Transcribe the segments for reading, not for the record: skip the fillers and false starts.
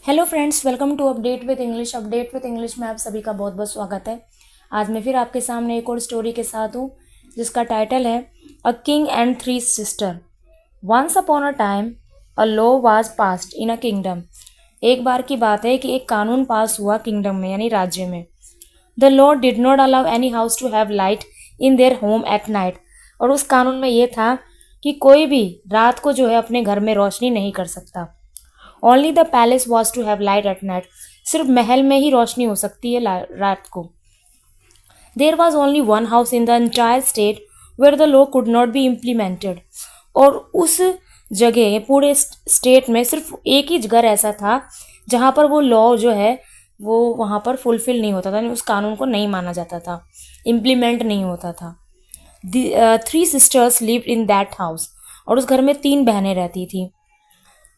Hello friends, welcome to update with English. Update with English में आप सभी का बहुत बहुत स्वागत है। आज मैं फिर आपके सामने एक और स्टोरी के साथ हूँ जिसका टाइटल है a king and three sister. Once upon a time a law was passed in a kingdom. एक बार की बात है कि एक कानून पास हुआ किंगडम में यानी राज्य में। The law did not allow any house to have light in their home at night. और उस कानून में ये था कि कोई भी रात को जो है अपने घर में रोशनी नहीं कर सकता। Only the palace was to have light at night. सिर्फ महल में ही रोशनी हो सकती है रात को। There was only one house in the entire state where the law could not be implemented. और उस जगह पूरे स्टेट में सिर्फ एक ही घर ऐसा था जहाँ पर वो लॉ जो है वो वहाँ पर फुलफिल नहीं होता था, उस कानून को नहीं माना जाता था, इम्प्लीमेंट नहीं होता था। Three sisters lived in that house. और उस घर में 3 बहनें रहती थी।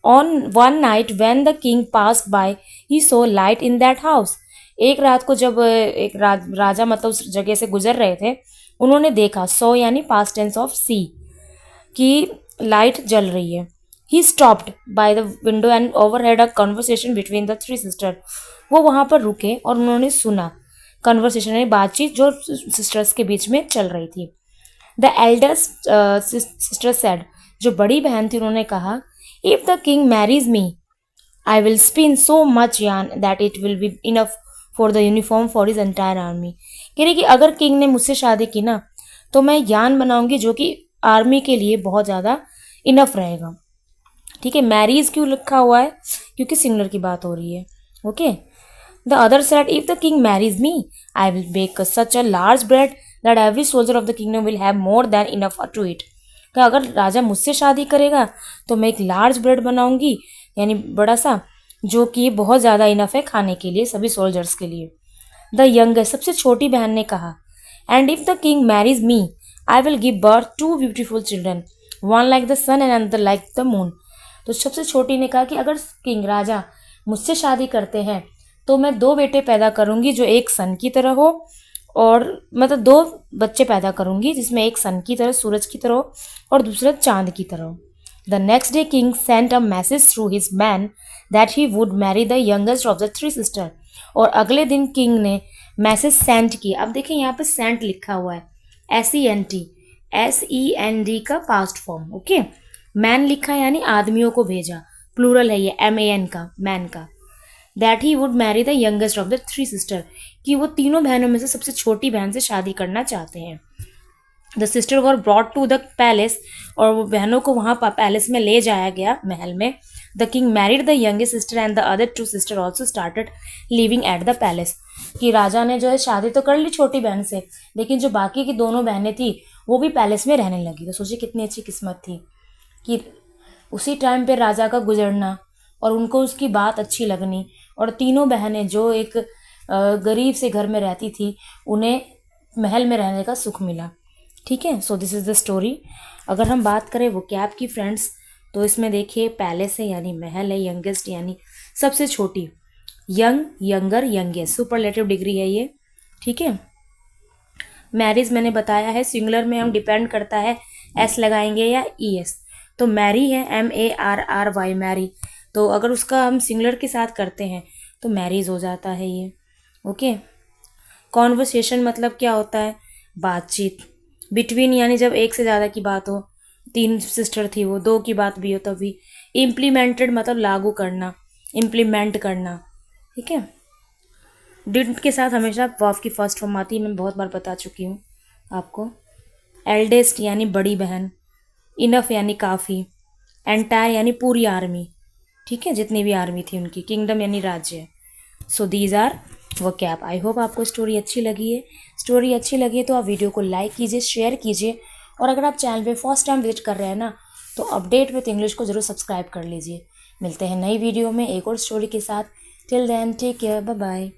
On one night when the king passed by, he saw light in that house. एक रात को जब एक राजा मतलब उस जगह से गुजर रहे थे, उन्होंने देखा, सो यानी पास्ट टेंस ऑफ सी, कि लाइट जल रही है। He stopped by the window and overheard a conversation between the 3 sisters. वो वहाँ पर रुके और उन्होंने सुना कन्वर्सेशन यानी बातचीत जो सिस्टर्स के बीच में चल रही थी। द एल्डेस्ट सिस्टर सेड, जो बड़ी बहन थी उन्होंने कहा, if the king marries me I will spin so much yarn that it will be enough for the uniform for his entire army. कह रही कि अगर किंग ने मुझसे शादी की ना तो मैं यान बनाऊंगी जो कि आर्मी के लिए बहुत ज़्यादा इनफ रहेगा। ठीक है, मैरीज क्यों लिखा हुआ है? क्योंकि सिंगुलर की बात हो रही है। Okay, the other said, if the king marries me I will bake such a large bread that every soldier of the kingdom will have more than enough to eat. कि अगर राजा मुझसे शादी करेगा तो मैं एक लार्ज ब्रेड बनाऊंगी यानी बड़ा सा, जो कि बहुत ज़्यादा इनफ है खाने के लिए सभी सोल्जर्स के लिए। द यंगेस्ट, सबसे छोटी बहन ने कहा, and if the king marries me I will give birth 2 beautiful children, one like the sun and another like the moon. तो सबसे छोटी ने कहा कि अगर किंग राजा मुझसे शादी करते हैं तो मैं 2 बेटे पैदा करूंगी जो एक सन की तरह हो, और मतलब 2 बच्चे पैदा करूंगी जिसमें एक सन की तरह सूरज की तरह हो और दूसरा चांद की तरह हो। The next day king sent a message through his man that he would marry the youngest of the 3 sister. और अगले दिन किंग ने मैसेज सेंट किया। अब देखिए यहाँ पे सेंट लिखा हुआ है, SENT, SEND का पास्ट फॉर्म। ओके, मैन लिखा यानी आदमियों को भेजा, प्लूरल है ये MAN का, मैन का। That he would marry the youngest of the 3 sister, कि वो तीनों बहनों में से सबसे छोटी बहन से शादी करना चाहते हैं। The sister were brought to the palace, और वो बहनों को वहाँ पैलेस में ले जाया गया, महल में। The king married the youngest sister and the other 2 sister also started living at the palace. कि राजा ने जो है शादी तो कर ली छोटी बहन से, लेकिन जो बाकी की दोनों बहनें थी वो भी पैलेस में रहने लगी। तो सोचिए कितनी अच्छी किस्मत थी कि उसी टाइम पे राजा का गुजरना और उनको उसकी बात अच्छी लगनी, और तीनों बहनें जो एक गरीब से घर में रहती थी उन्हें महल में रहने का सुख मिला। ठीक है, so this is the story. अगर हम बात करें वो कैब की फ्रेंड्स, तो इसमें देखिए पैलेस है यानी महल है, यंगेस्ट यानी सबसे छोटी, young, younger, youngest, superlative degree है ये। ठीक है, मैरिज मैंने बताया है, सिंगुलर में हम डिपेंड करता है S लगाएंगे या ES। तो मैरी है MARRY, मैरी। तो अगर उसका हम सिंगुलर के साथ करते हैं तो मैरिज हो जाता है ये। ओके, कॉन्वर्सेशन मतलब क्या होता है? बातचीत। बिटवीन यानी जब एक से ज़्यादा की बात हो, 3 सिस्टर थी वो 2 की बात भी हो तभी। इम्प्लीमेंटेड मतलब लागू करना, इम्प्लीमेंट करना। ठीक है, डिड के साथ हमेशा वर्ब की फर्स्ट फॉर्म आती है, मैं बहुत बार बता चुकी हूँ आपको। एल्डेस्ट यानी बड़ी बहन, इनफ यानी काफ़ी, एंटायर यानी पूरी आर्मी। ठीक है, जितनी भी आर्मी थी उनकी, किंगडम यानी राज्य। सो दीज आर वो कैप। आई होप आपको स्टोरी अच्छी लगी है। स्टोरी अच्छी लगी है तो आप वीडियो को लाइक कीजिए, शेयर कीजिए, और अगर आप चैनल पे फर्स्ट टाइम विजिट कर रहे हैं ना तो अपडेट विथ इंग्लिश को ज़रूर सब्सक्राइब कर लीजिए। मिलते हैं नई वीडियो में एक और स्टोरी के साथ। Till then take care, bye bye.